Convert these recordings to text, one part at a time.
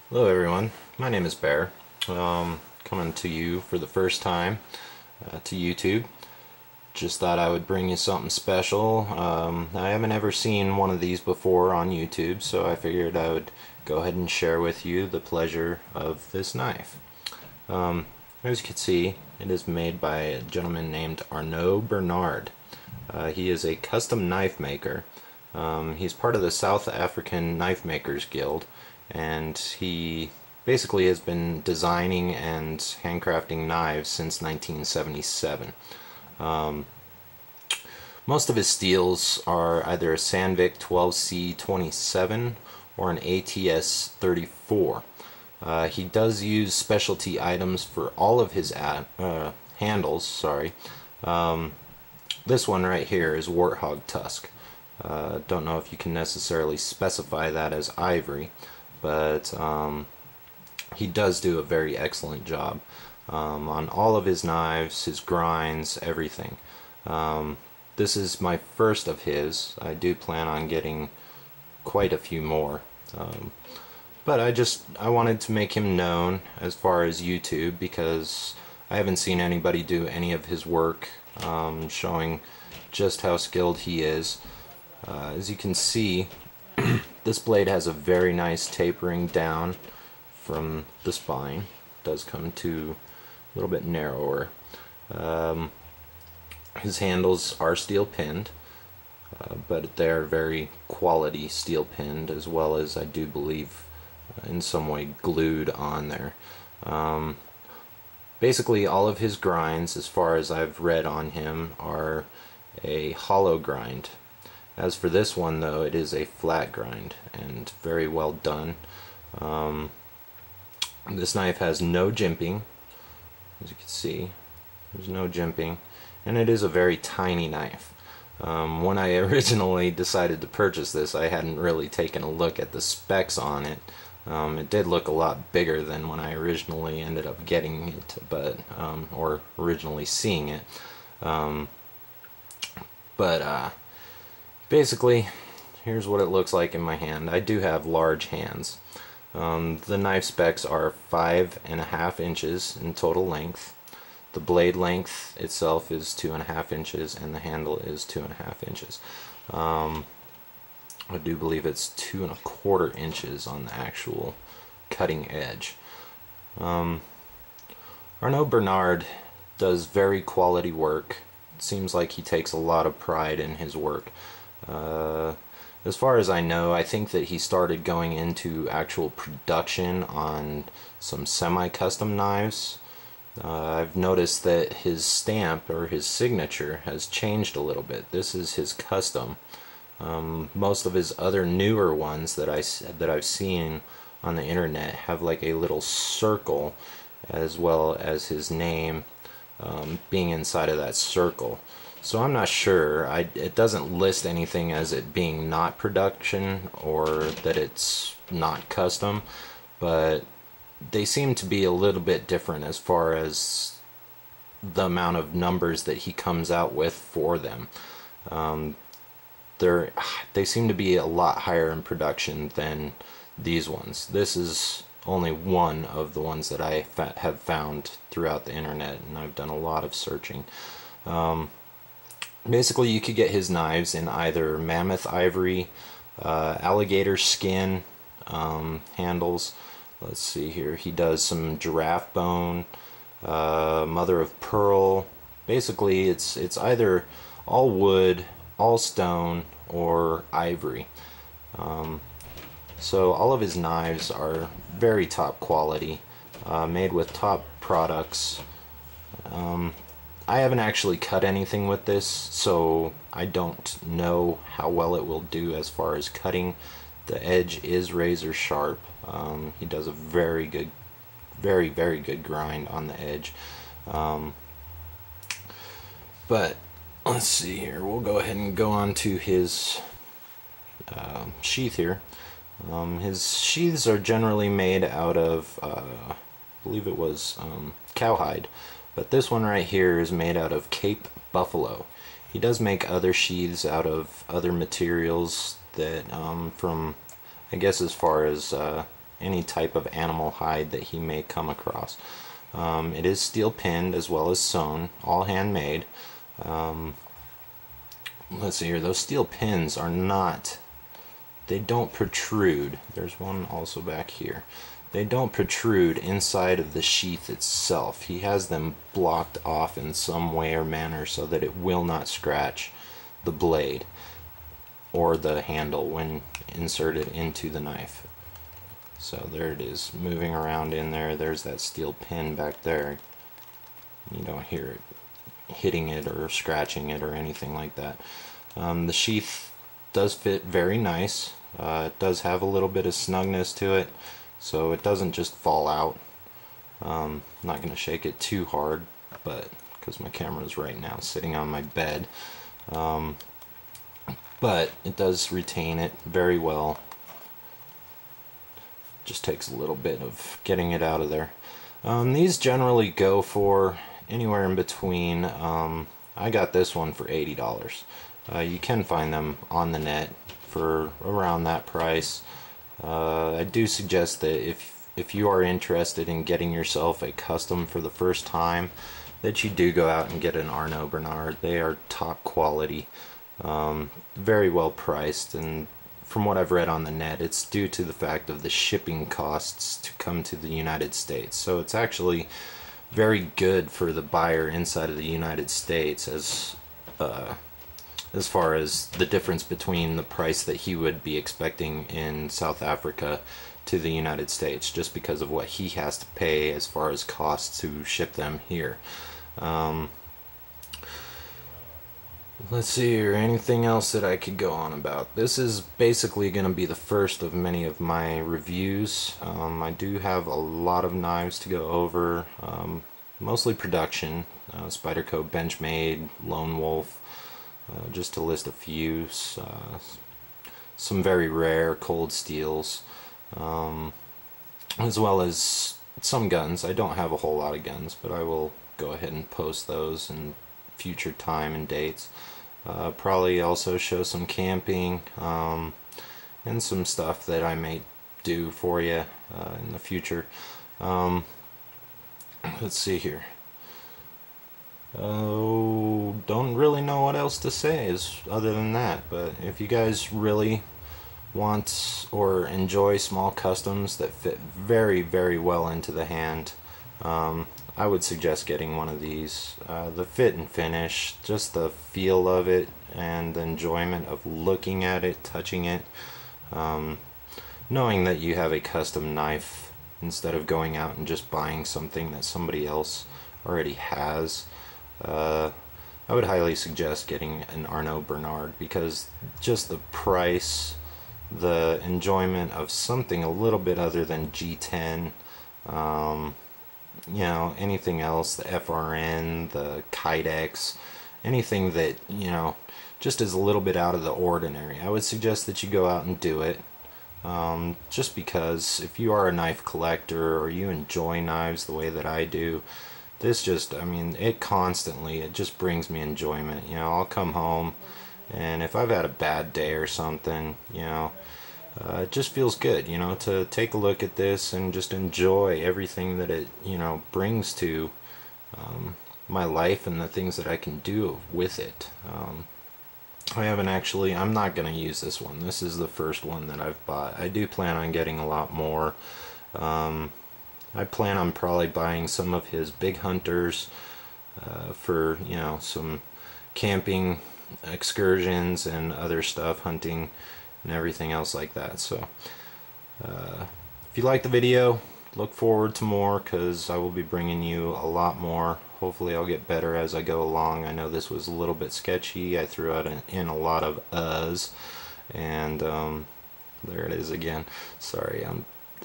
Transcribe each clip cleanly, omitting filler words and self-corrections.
Hello everyone, my name is Bear. Coming to you for the first time to YouTube. Just thought I would bring you something special. I haven't ever seen one of these before on YouTube, so I figured I would go ahead and share with you the pleasure of this knife. As you can see, it is made by a gentleman named Arno Bernard. He is a custom knife maker. He's part of the South African Knife Makers Guild, and he basically has been designing and handcrafting knives since 1977. Most of his steels are either a Sandvik 12C27 or an ATS 34. He does use specialty items for all of his handles. Sorry, this one right here is Warthog tusk. Don't know if you can necessarily specify that as ivory, but he does do a very excellent job on all of his knives, his grinds, everything. This is my first of his. I do plan on getting quite a few more, but I wanted to make him known as far as YouTube, because I haven't seen anybody do any of his work, showing just how skilled he is. As you can see, this blade has a very nice tapering down from the spine. It does come to a little bit narrower. His handles are steel pinned, but they're very quality steel pinned, as well as I do believe in some way glued on there. Basically all of his grinds, as far as I've read on him, are a hollow grind. As for this one though, it is a flat grind and very well done. This knife has no jimping, as you can see. There's no jimping, and it is a very tiny knife. When I originally decided to purchase this, I hadn't really taken a look at the specs on it. It did look a lot bigger than when I originally ended up getting it, but or originally seeing it. Basically, here's what it looks like in my hand. I do have large hands. The knife specs are 5.5 inches in total length. The blade length itself is 2.5 inches, and the handle is 2.5 inches. I do believe it's 2.25 inches on the actual cutting edge. Arno Bernard does very quality work. It seems like he takes a lot of pride in his work. As far as I know, I think that he started going into actual production on some semi-custom knives. I've noticed that his stamp, or his signature, has changed a little bit. This is his custom. Most of his other newer ones that I've seen on the internet have like a little circle, as well as his name being inside of that circle. So I'm not sure. It doesn't list anything as it being not production or that it's not custom, but they seem to be a little bit different as far as the amount of numbers that he comes out with for them. They seem to be a lot higher in production than these ones. This is only one of the ones that I have found throughout the internet, and I've done a lot of searching. Basically, you could get his knives in either mammoth ivory, alligator skin handles. Let's see here. He does some giraffe bone, mother of pearl. Basically, it's either all wood, all stone, or ivory. So all of his knives are very top quality, made with top products. I haven't actually cut anything with this, so I don't know how well it will do as far as cutting. The edge is razor sharp. He does a very good, very good grind on the edge. But let's see here. We'll go ahead and go on to his sheath here. His sheaths are generally made out of, I believe it was cowhide. But this one right here is made out of Cape buffalo. He does make other sheaths out of other materials that, from, I guess as far as any type of animal hide that he may come across. It is steel pinned as well as sewn, all handmade. Let's see here, those steel pins are not, they don't protrude. There's one also back here. They don't protrude inside of the sheath itself. He has them blocked off in some way or manner so that it will not scratch the blade or the handle when inserted into the knife. So there it is, moving around in there. There's that steel pin back there. You don't hear it hitting it or scratching it or anything like that. The sheath does fit very nice. It does have a little bit of snugness to it, so it doesn't just fall out. I'm not going to shake it too hard, but because my camera is right now sitting on my bed. But it does retain it very well. Just takes a little bit of getting it out of there. These generally go for anywhere in between. I got this one for $80. You can find them on the net for around that price. I do suggest that if you are interested in getting yourself a custom for the first time, that you do go out and get an Arno Bernard. They are top quality, very well priced, and from what I've read on the net, it's due to the fact of the shipping costs to come to the United States. So it's actually very good for the buyer inside of the United States as far as the difference between the price that he would be expecting in South Africa to the United States, just because of what he has to pay as far as costs to ship them here. Let's see here, anything else that I could go on about? This is basically going to be the first of many of my reviews. I do have a lot of knives to go over, mostly production, Spyderco Benchmade, Lone Wolf, just to list a few, some very rare cold steels, as well as some guns. I don't have a whole lot of guns, but I will go ahead and post those in future time and dates. Probably also show some camping and some stuff that I may do for you in the future. Let's see here. Oh, don't really know what else to say other than that, but if you guys really want or enjoy small customs that fit very, very well into the hand, I would suggest getting one of these. The fit and finish, just the feel of it, and the enjoyment of looking at it, touching it, knowing that you have a custom knife instead of going out and just buying something that somebody else already has. I would highly suggest getting an Arno Bernard, because just the price, the enjoyment of something a little bit other than G10, you know, anything else, the FRN, the Kydex, anything that, you know, just is a little bit out of the ordinary, I would suggest that you go out and do it. Just because if you are a knife collector or you enjoy knives the way that I do, this just, I mean, it just brings me enjoyment. You know, I'll come home, and if I've had a bad day or something, you know, it just feels good, you know, to take a look at this and just enjoy everything that it, you know, brings to my life and the things that I can do with it. I'm not going to use this one. This is the first one that I've bought. I do plan on getting a lot more. I plan on probably buying some of his big hunters for, you know, some camping excursions and other stuff, hunting and everything else like that. So if you like the video, look forward to more, because I will be bringing you a lot more. Hopefully I'll get better as I go along. I know this was a little bit sketchy. I threw out in a lot of uhs, and there it is again. Sorry,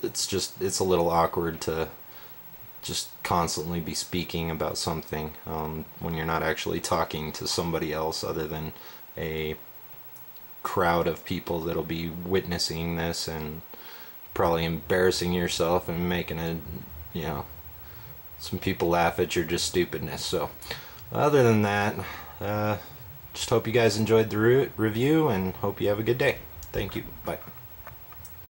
it's a little awkward to just constantly be speaking about something when you're not actually talking to somebody else other than a crowd of people that'll be witnessing this, and probably embarrassing yourself and making you know, some people laugh at your just stupidness. So other than that, just hope you guys enjoyed the review, and hope you have a good day. Thank you. Bye.